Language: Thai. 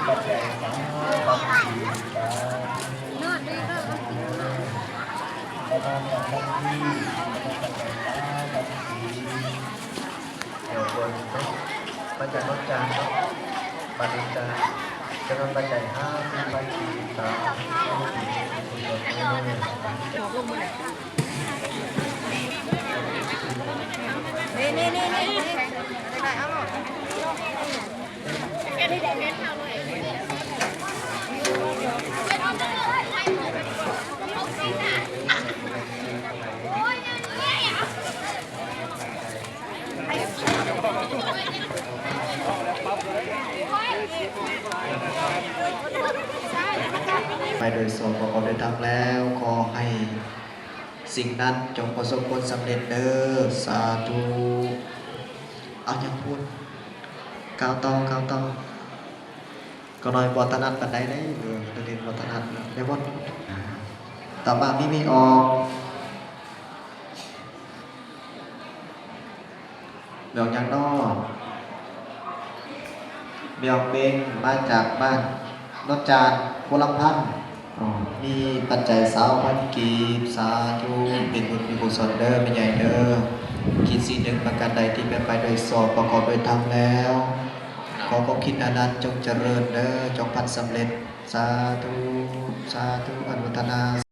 ปัจจัยสามปัจจัยนอนดีก็ประมาณอย่างที่ปัจจัยสามปัจจัยเดี๋ยวบนปัจจัยลดจานปัจจัยจะนำปัจจัยห้าเป็นปัจจัยสามนี่ไปโดยสมประกอบด้วยธรรมแล้วขอให้สิ่งนั้นจงประสบผลสำเร็จเด้อสาธุเอาอย่างพูดก้าวต่อก็น้อยบอตนัดปันใดได้เรียนบอตนัดได้บดต่อมามีออกเดี๋ยวยังนอกเบียงเบงมาจากบ้านรถจานโคลัมพันมีปัจจัย20,000 กีบสาธุเป็นบุญมีกุศลเด้อเป็นใหญ่เด้อคิดสิ่งหนึ่งประการใดที่เป็นไปโดยสอบประกอบโดยธรรมแล้วขอความคิดนั้นจงเจริญเด้อจงพันสำเร็จสาธุอนุโมทนา